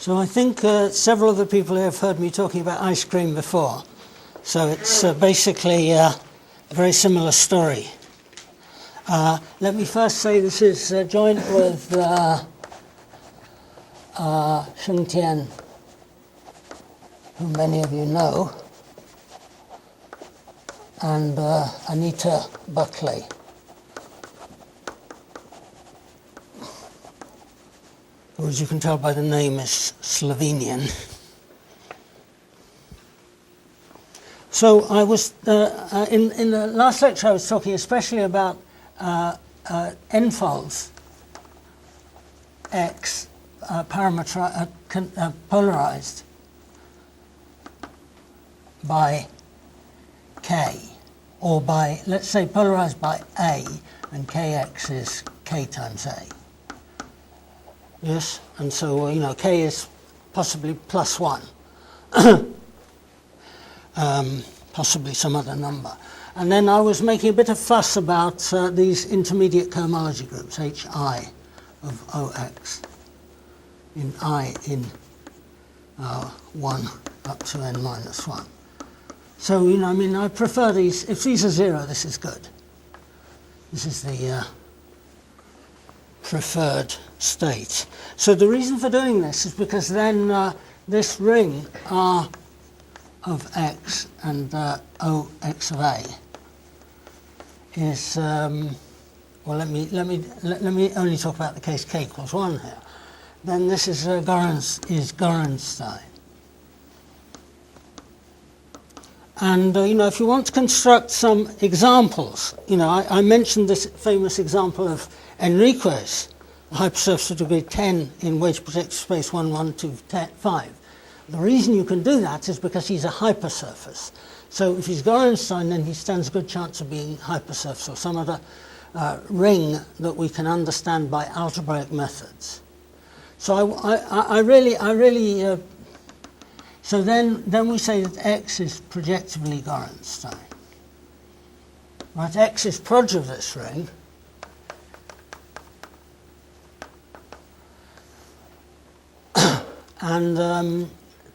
So I think several of the people here have heard me talking about ice cream before. So it's basically a very similar story. Let me first say this is joint with Sheng Tian, who many of you know, and Anita Buckley. Who, as you can tell by the name, is Slovenian. So I was, in the last lecture I was talking especially about n-folds X polarized by K, or by, let's say, polarized by A, and Kx is K times A. Yes, and so, K is possibly plus 1, possibly some other number. And then I was making a bit of fuss about these intermediate cohomology groups, Hi of OX, in I in 1 up to n minus 1. So, I prefer these. If these are 0, this is good. This is the preferred state. So the reason for doing this is because then this ring R of X and OX of A is well, let me only talk about the case K equals 1 here. Then this is Gorenstein. And if you want to construct some examples, I mentioned this famous example of Enriquez, a hypersurface of degree 10 in wedge projective space 1, 1, 2, 10, 5. The reason you can do that is because he's a hypersurface. So if he's Gorenstein, then he stands a good chance of being hypersurface or some other ring that we can understand by algebraic methods. So I really so then we say that X is projectively Gorenstein. Right, X is proj of this ring. And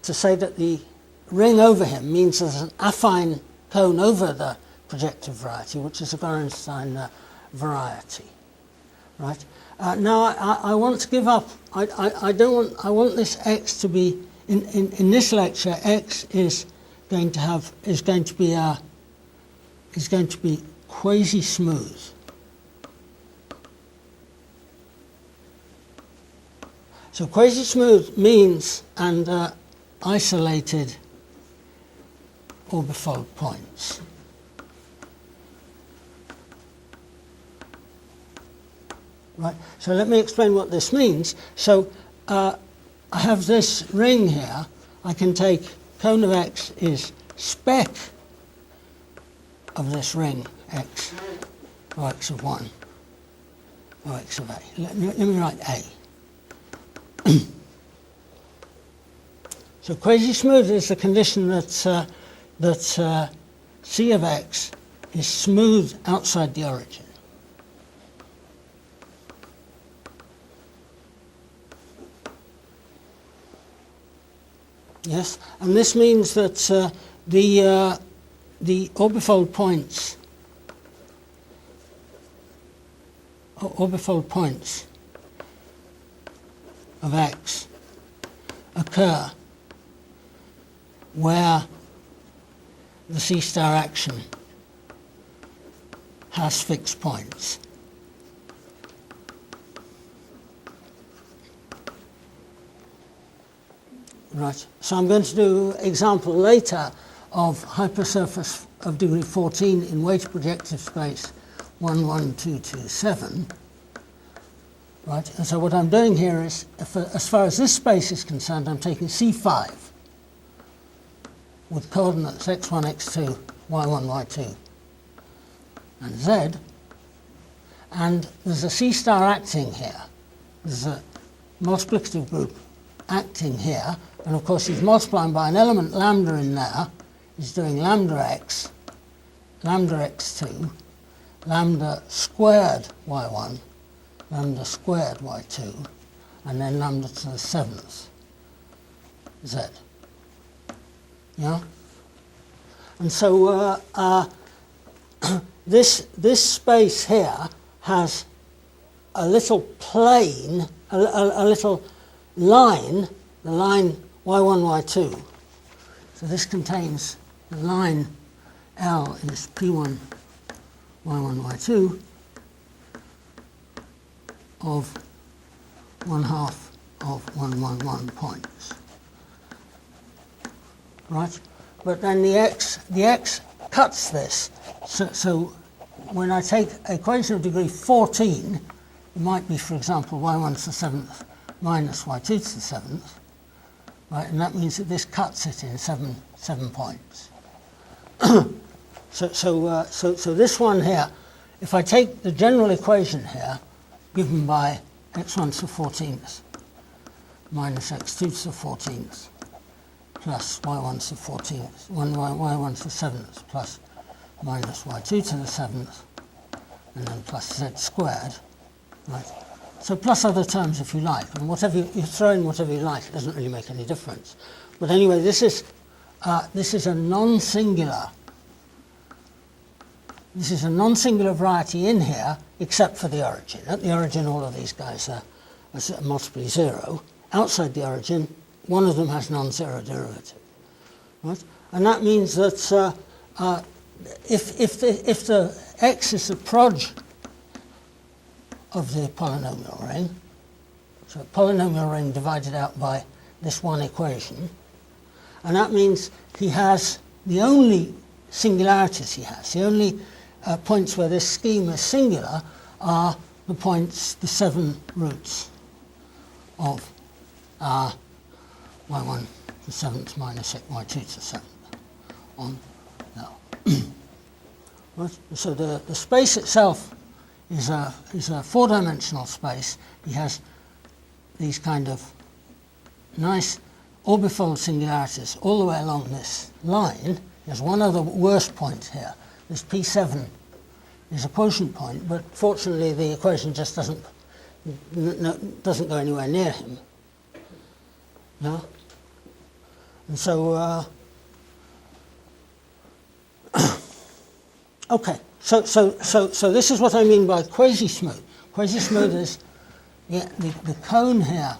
to say that the ring over him means there's an affine cone over the projective variety, which is a Gorenstein variety, right? Now I want to give up. I want this X to be in this lecture. X is going to be quasi-smooth. So quasi-smooth means and isolated orbifold points. Right. So let me explain what this means. So I have this ring here. I can take cone of X is spec of this ring X, OX of 1, OX of A. Let me write A. So quasi-smooth is the condition that C of X is smooth outside the origin. Yes, and this means that the orbifold points of X occur where the C star action has fixed points. Right, so I'm going to do an example later of hypersurface of degree 14 in weighted projective space 1, 1, 2, 2, 7. Right, and so what I'm doing here is, as far as this space is concerned, I'm taking C5 with coordinates x1, x2, y1, y2, and z, and there's a C star acting here. There's a multiplicative group acting here, and of course he's multiplying by an element lambda in there. He's doing lambda x, lambda x2, lambda squared y1, lambda squared y2, and then lambda to the 7th Z. Yeah? And so this space here has a little plane, a little line, the line y1, y2. So this contains the line L is P1, y1, y2 of 1/2 of 1, 1, 1 points. Right? But then the x cuts this. So when I take an equation of degree 14, it might be, for example, y1 to the 7th minus y2 to the 7th. Right? And that means that this cuts it in seven points. So this one here, if I take the general equation here, given by x1 to the 14th minus x2 to the 14th plus y1 to the 14th, y1 to the 7th plus minus y2 to the 7th, and then plus z squared, right? So plus other terms if you like, and whatever you throw in whatever you like, it doesn't really make any difference. But anyway, this is a non-singular. This is a non-singular variety in here, except for the origin. At the origin, all of these guys are multiply 0. Outside the origin, one of them has non-zero derivative. Right? And that means that if the x is the proj of the polynomial ring, so a polynomial ring divided out by this one equation, and that means he has the only singularities he has, the only points where this scheme is singular are the points, the 7 roots of y1 to the 7th minus y2 to the 7th on L. Right? So the space itself is a 4-dimensional space. He has these kind of nice orbifold singularities all the way along this line. There's one other worse point here. This P7 is a quotient point, but fortunately the equation just doesn't go anywhere near him. No? And so, okay. So this is what I mean by quasi-smooth. Quasi-smooth is the cone here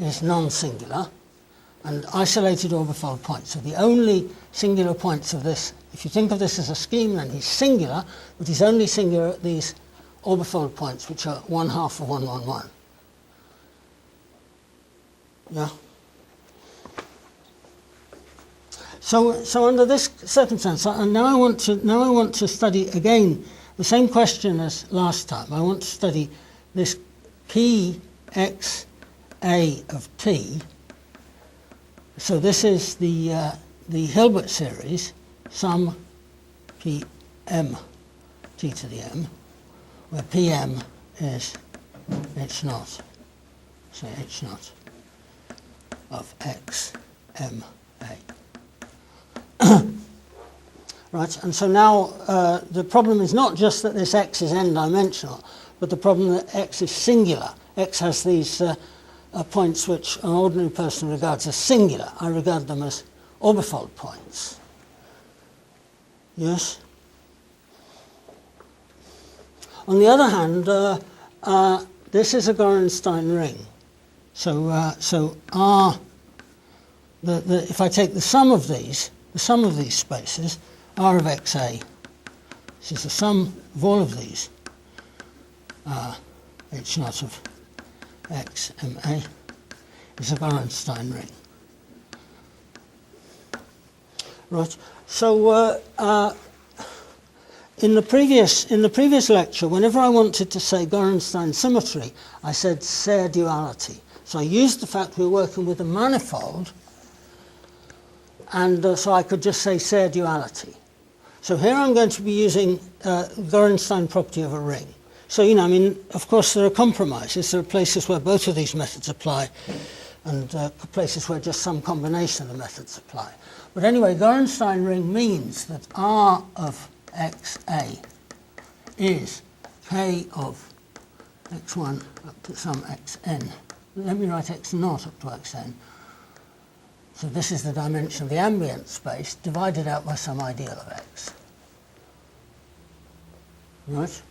is non-singular and isolated orbifold points. So the only singular points of this, if you think of this as a scheme, then he's singular, but he's only singular at these orbifold points, which are 1/2 of 1, 1, 1. Yeah. So under this circumstance, and now I want to study again the same question as last time. I want to study this Pxa of t. So this is the Hilbert series, sum Pm t to the m, where Pm is h naught, say h naught of x m a. Right, and so now the problem is not just that this x is n-dimensional, but the problem that x is singular. X has these points which an ordinary person regards as singular. I regard them as orbifold points. Yes? On the other hand, this is a Gorenstein ring. So R, if I take the sum of these spaces, R of xa, this is the sum of all of these, h naught of x ma, is a Gorenstein ring. Right. So in the previous lecture, whenever I wanted to say Gorenstein symmetry, I said Serre duality. So I used the fact we were working with a manifold, and so I could just say Serre duality. So here I'm going to be using Gorenstein property of a ring. So, I mean, of course there are compromises. There are places where both of these methods apply, and places where just some combination of the methods apply. But anyway, Gorenstein ring means that R of xa is k of x1 up to some xn. Let me write x naught up to xn So this is the dimension of the ambient space divided out by some ideal of X. Right?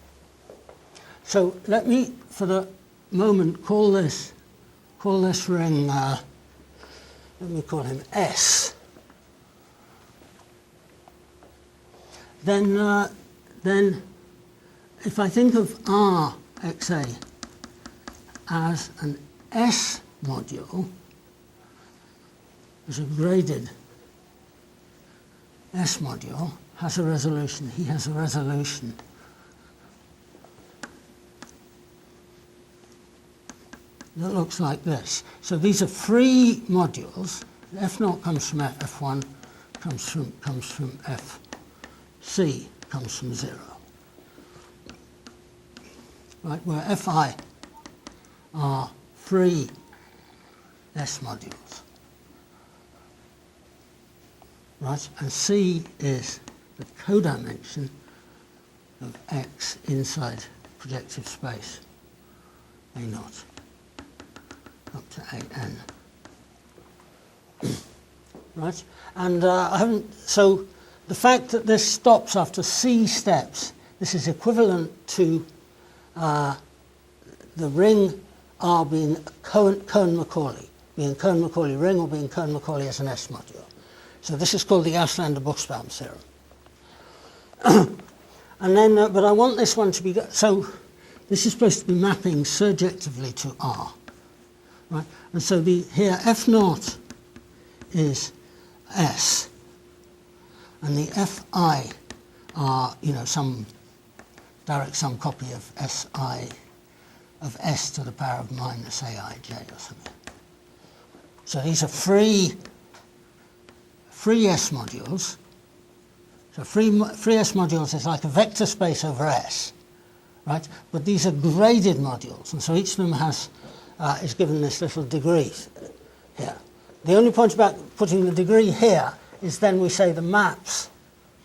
So let me, for the moment, call this ring, let me call him S. Then if I think of Rxa as an S module, as a graded S module, has a resolution, he has a resolution that looks like this. So these are free modules. F0 comes from F1, comes from FC, comes from 0. Right, where Fi are free S modules. Right, and C is the codimension of X inside projective space, A0, up to AN. Right, and so the fact that this stops after C steps, this is equivalent to the ring R being Cohen-Macaulay, being Cohen-Macaulay ring or being Cohen-Macaulay as an S module. So this is called the Auslander-Buchsbaum theorem. And then, but I want this one to be, so this is supposed to be mapping surjectively to R. Right? And so here F0 is S, and the Fi are, some direct sum copy of Si, of S to the power of minus Aij or something. So these are free S modules. So free S modules is like a vector space over S, right? But these are graded modules, and so each of them is given this little degree here. The only point about putting the degree here is then we say the maps,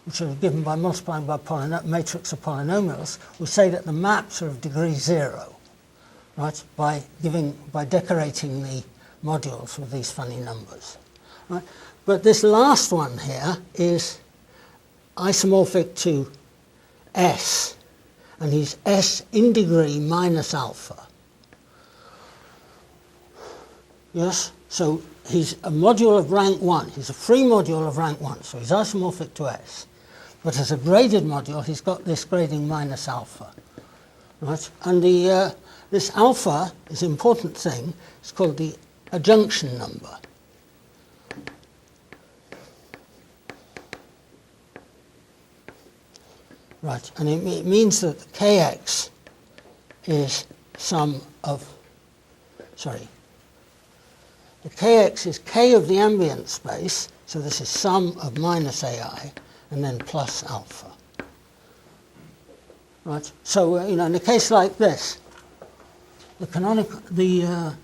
which are given by multiplying by matrix of polynomials, we say that the maps are of degree 0, right? By decorating the modules with these funny numbers, right? But this last one here is isomorphic to S, and he's S in degree minus alpha. Yes? So he's a module of rank 1. He's a free module of rank 1, so he's isomorphic to S. But as a graded module, he's got this grading minus alpha. Right? And this alpha is an important thing. It's called the adjunction number. Right, and it means that Kx is sum of, the Kx is K of the ambient space, so this is sum of minus Ai, and then plus alpha. Right, so, in a case like this, the canonical, in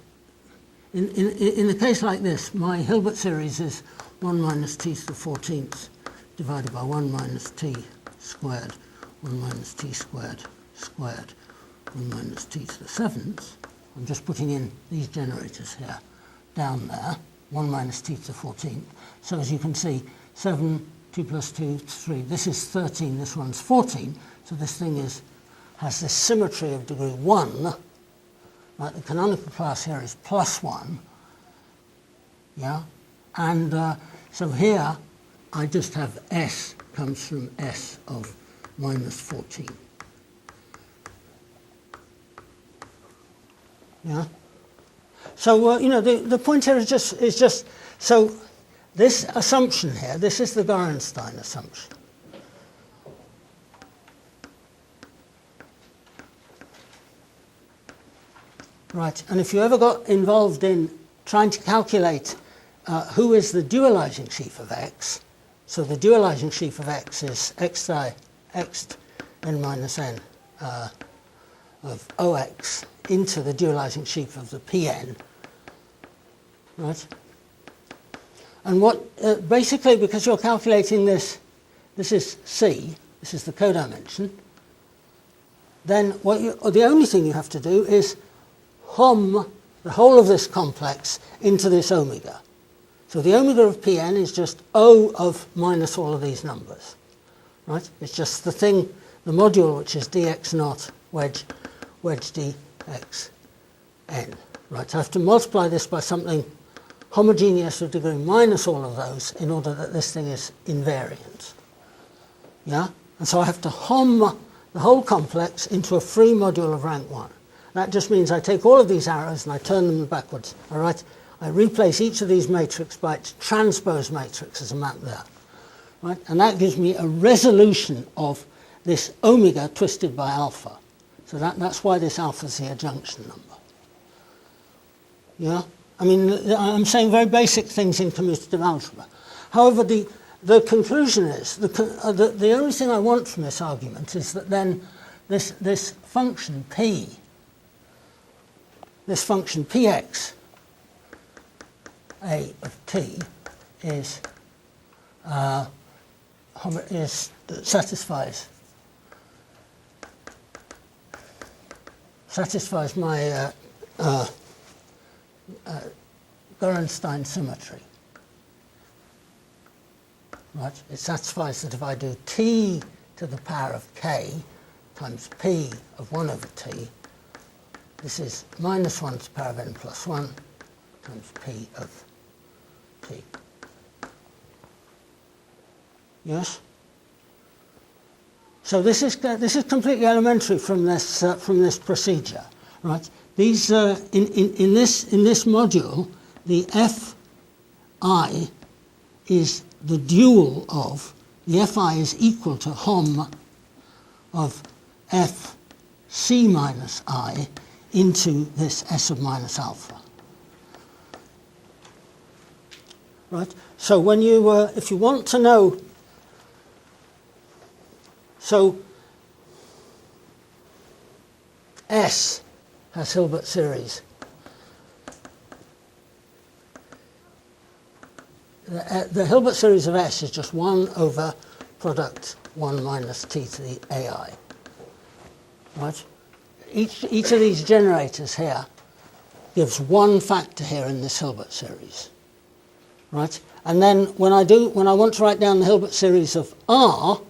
a case like this, my Hilbert series is 1 minus t to the 14th divided by 1 minus t squared, 1 minus t squared squared, 1 minus t to the 7th. I'm just putting in these generators here, down there, 1 minus t to the 14th. So as you can see, 7, 2 plus 2, 3. This is 13, this one's 14. So this thing has this symmetry of degree 1. Right, the canonical class here is plus 1. Yeah? And so here, I just have S comes from S of minus 14. Yeah? So, the point here is just, so this assumption here, this is the Gorenstein assumption. Right, and if you ever got involved in trying to calculate who is the dualizing sheaf of X, so the dualizing sheaf of X is X n minus n of OX into the dualizing sheaf of the Pn, right? And what, basically, because you're calculating this is C, this is the codimension, then the only thing you have to do is hom the whole of this complex into this omega. So the omega of Pn is just O of minus all of these numbers, right? It's just the thing, the module, which is dx naught wedge dxn, right? So I have to multiply this by something homogeneous of degree minus all of those in order that this thing is invariant, yeah? And so I have to hom the whole complex into a free module of rank 1. That just means I take all of these arrows and I turn them backwards, all right? I replace each of these matrix by its transpose matrix as a map there, right? And that gives me a resolution of this omega twisted by alpha. So that's why this alpha is the adjunction number. Yeah? I mean, I'm saying very basic things in commutative algebra. However, the conclusion is, the only thing I want from this argument is that then this function p, this function px a of t satisfies my Gorenstein symmetry. Right? It satisfies that if I do t to the power of k times p of 1 over t, this is minus 1 to the power of n plus 1 times p of t. Yes? So this is completely elementary from this procedure, right? These in this module, the fi is the dual of the fi is equal to hom of f c minus I into this s of minus alpha. Right? So when you, if you want to know, so S has Hilbert series. The Hilbert series of S is just 1 over product 1 minus t to the ai. Right? Each of these generators here gives one factor here in this Hilbert series. Right? And then when I want to write down the Hilbert series of R,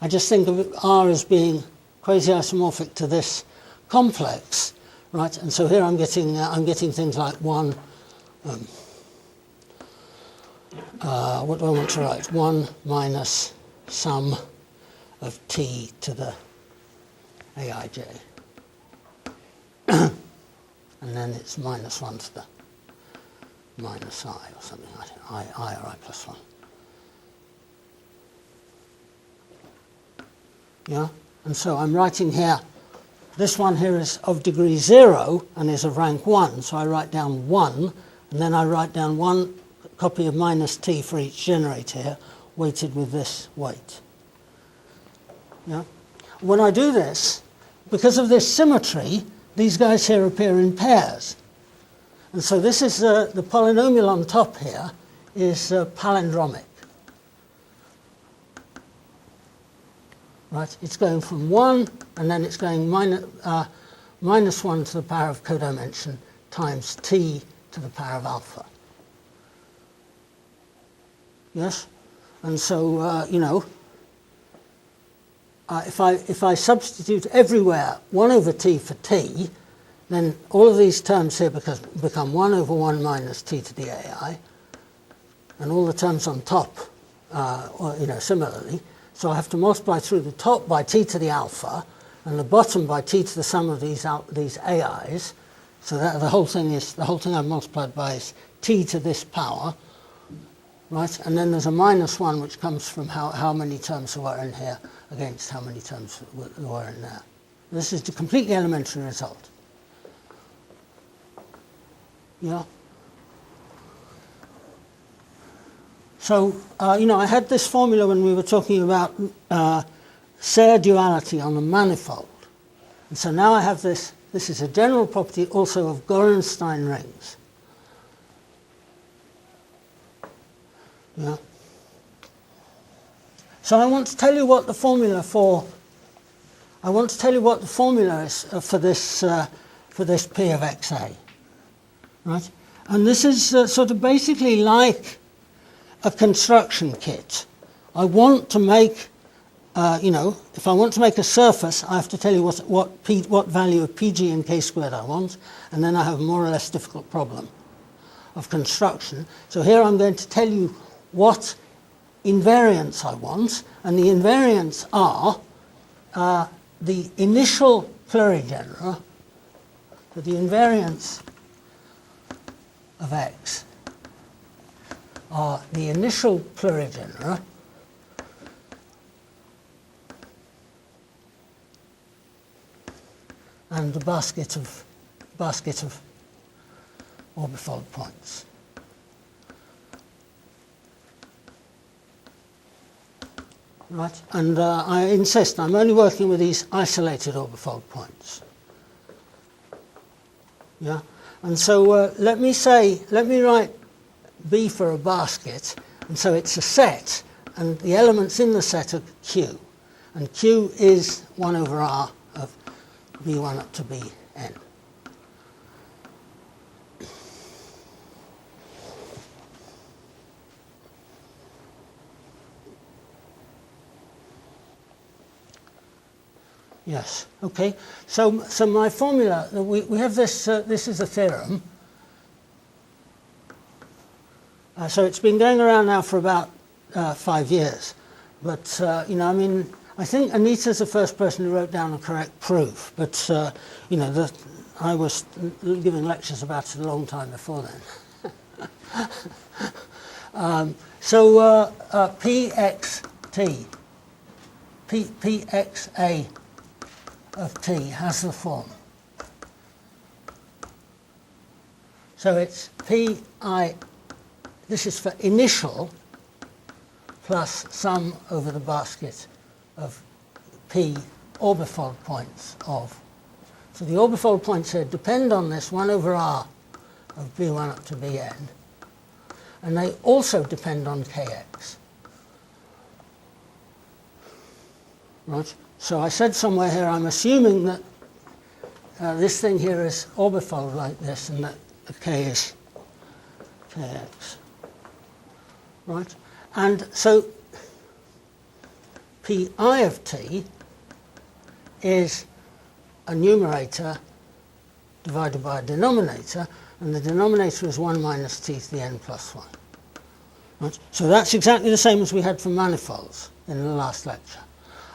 I just think of R as being quasi-isomorphic to this complex, right? And so here I'm getting things like 1. What do I want to write? 1 minus sum of t to the aij, and then it's minus 1 to the minus I or something like that, I or I plus 1. Yeah? And so I'm writing here, this one here is of degree 0 and is of rank 1, so I write down 1, and then I write down 1 copy of minus t for each generator here, weighted with this weight. Yeah? When I do this, because of this symmetry, these guys here appear in pairs. And so this is the polynomial on top here is palindromic. Right? It's going from 1, and then it's going minus 1 to the power of codimension times t to the power of alpha. Yes? And so, if I substitute everywhere 1 over t for t, then all of these terms here become 1 over 1 minus t to the ai, and all the terms on top, similarly. So I have to multiply through the top by t to the alpha, and the bottom by t to the sum of these ai's. So that the whole thing I've multiplied by is t to this power, right? And then there's a minus 1 which comes from how many terms there were in here against how many terms there were in there. This is the completely elementary result. Yeah. So, I had this formula when we were talking about Serre duality on a manifold. And so now I have this. This is a general property also of Gorenstein rings. Yeah. So I want to tell you what the formula is for this P of XA. Right? And this is sort of basically like a construction kit. I want to make, if I want to make a surface, I have to tell you what value of PG and K squared I want, and then I have a more or less difficult problem of construction. So here I'm going to tell you what invariants I want, and the invariants are the initial plurigenera, so the invariants of X are the initial plurigenera and the basket of orbifold points. Right, and I insist I'm only working with these isolated orbifold points. Yeah, and so let me write B for a basket, and so it's a set, and the elements in the set are Q, and Q is 1 over R of B1 up to Bn. Yes, okay. So my formula, we have this, this is a theorem. So it's been going around now for about 5 years. But, I think Anita's the first person who wrote down a correct proof. But, I was giving lectures about it a long time before then. Pxa of t has the form. So it's pi, this is for initial, plus sum over the basket of p orbifold points of. So the orbifold points here depend on this 1 over r of B1 up to Bn, and they also depend on Kx. Right? So I said somewhere here, I'm assuming that this thing here is orbifold like this, and that the K is Kx. Right? And so Pi of t is a numerator divided by a denominator, and the denominator is 1 minus t to the n plus 1. Right? So that's exactly the same as we had for manifolds in the last lecture.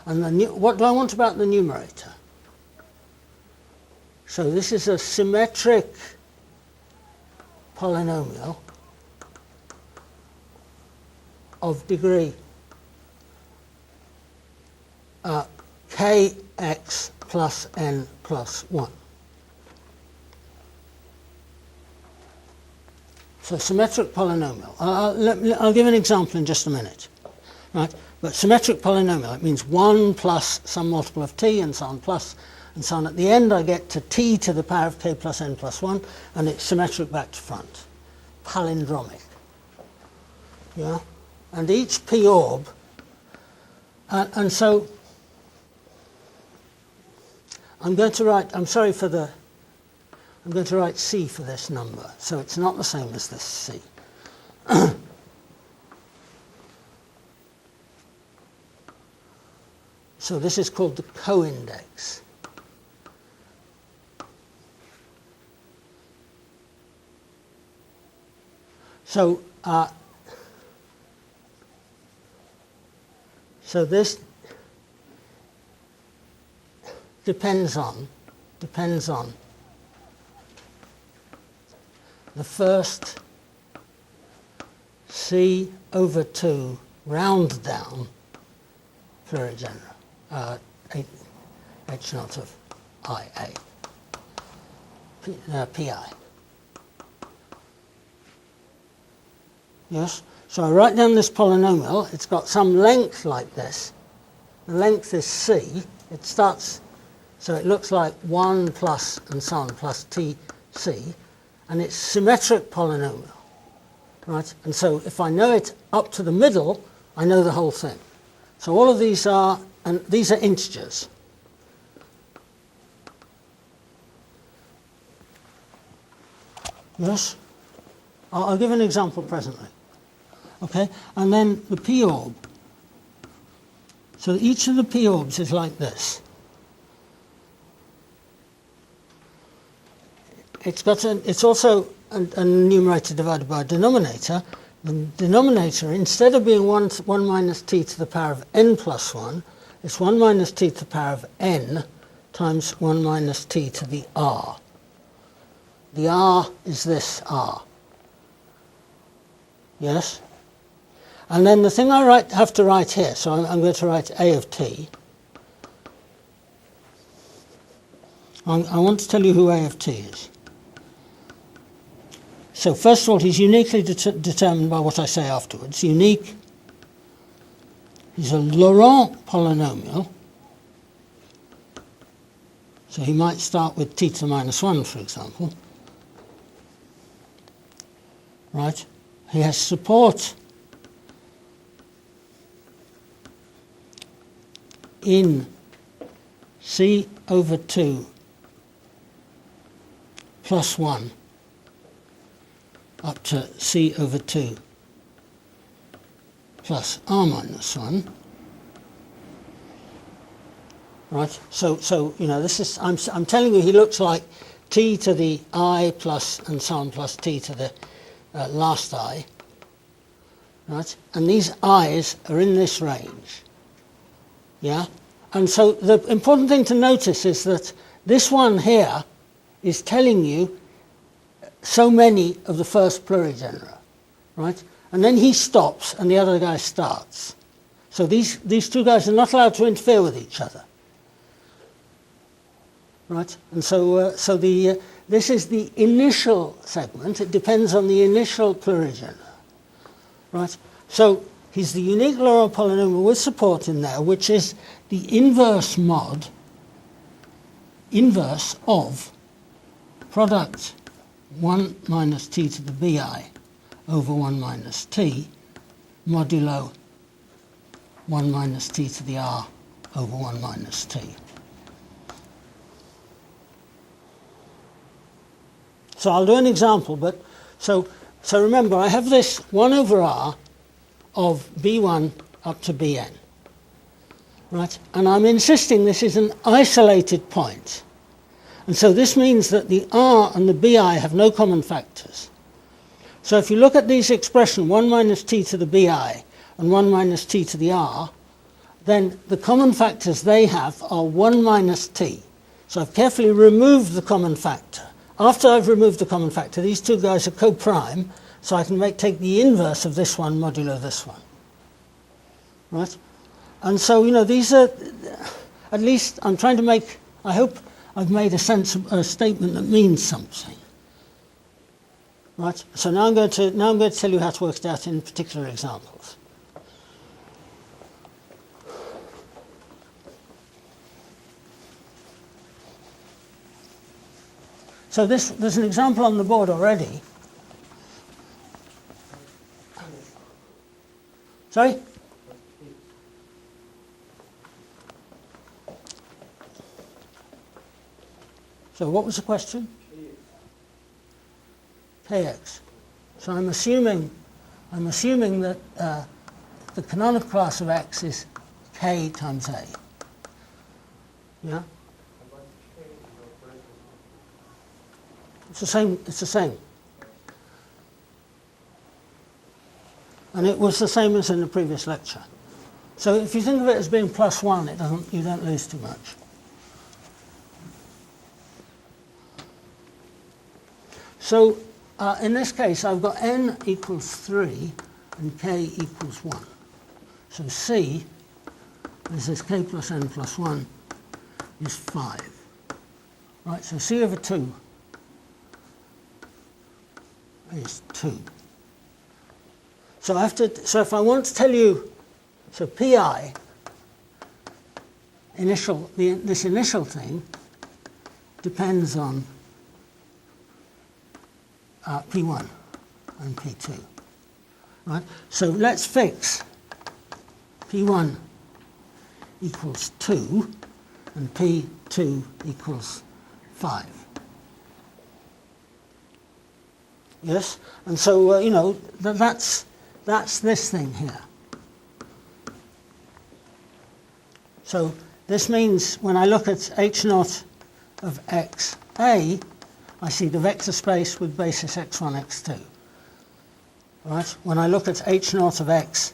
And what do I want about the numerator? So this is a symmetric polynomial of degree kx plus n plus 1. So symmetric polynomial. I'll give an example in just a minute. Right? But symmetric polynomial, it means 1 plus some multiple of t and so on plus and so on. At the end I get to t to the power of k plus n plus 1, and it's symmetric back to front. Palindromic. Yeah? And each p orb, and so I'm going to write, I'm going to write c for this number, so it's not the same as this c. So this is called the co-index. So this depends on the first c over 2 round down plurigenera. H naught of IA, Pi. Yes? So I write down this polynomial. It's got some length like this. The length is c. It starts, so it looks like 1 plus and so on plus tc, and it's symmetric polynomial. Right? And so if I know it up to the middle, I know the whole thing. So all of these are, and these are integers. Yes? I'll give an example presently. Okay, and then the p orb. So each of the p orbs is like this. It's also a numerator divided by a denominator. The denominator, instead of being 1 minus t to the power of n plus 1, it's 1 minus t to the power of n times 1 minus t to the r. The r is this r. Yes? And then the thing I have to write here, so I'm going to write a of t. I want to tell you who a of t is. So first of all, he's uniquely determined by what I say afterwards. Unique. He's a Laurent polynomial. So he might start with t to the minus 1, for example. Right? He has support in c over 2 plus 1 up to c over 2 plus r minus 1. Right? So you know, this is, I'm telling you, he looks like t to the I plus and so on plus t to the last I. Right? And these i's are in this range. Yeah? And so the important thing to notice is that this one here is telling you so many of the first plurigenera, right? And then he stops and the other guy starts. So these two guys are not allowed to interfere with each other, right? And so this is the initial segment. It depends on the initial plurigenera, right? So he's the unique Laurent polynomial with support in there, which is the inverse of product 1 minus t to the bi over 1 minus t modulo 1 minus t to the r over 1 minus t. So I'll do an example, but so remember, I have this 1 over r of b1 up to bn, right? And I'm insisting this is an isolated point. And so this means that the r and the bi have no common factors. So if you look at these expressions, 1 minus t to the bi and 1 minus t to the r, then the common factors they have are 1 minus t. So I've carefully removed the common factor. After I've removed the common factor, these two guys are co-prime, so I can take the inverse of this one modulo this one. Right? And so, you know, these are, at least I'm trying to make, I hope I've made a statement that means something. Right? So now I'm going to tell you how to work it out in particular examples. So there's an example on the board already. Sorry? So what was the question? Kx. So I'm assuming that the canonical class of X is K times A. Yeah? It's the same. And it was the same as in the previous lecture. So if you think of it as being plus 1, you don't lose too much. So in this case, I've got n equals 3 and k equals 1. So C, this is k plus n plus 1, is 5. Right, so C over 2 is 2. So if I want to tell you, so Pi, this initial thing depends on P1 and P2, right? So let's fix P1 equals 2 and P2 equals 5. Yes, and so you know that's that's this thing here. So this means when I look at h0 of xa, I see the vector space with basis x1, x2. Right? When I look at h0 of x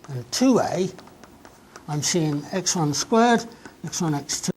and 2a, I'm seeing x1 squared, x1, x2,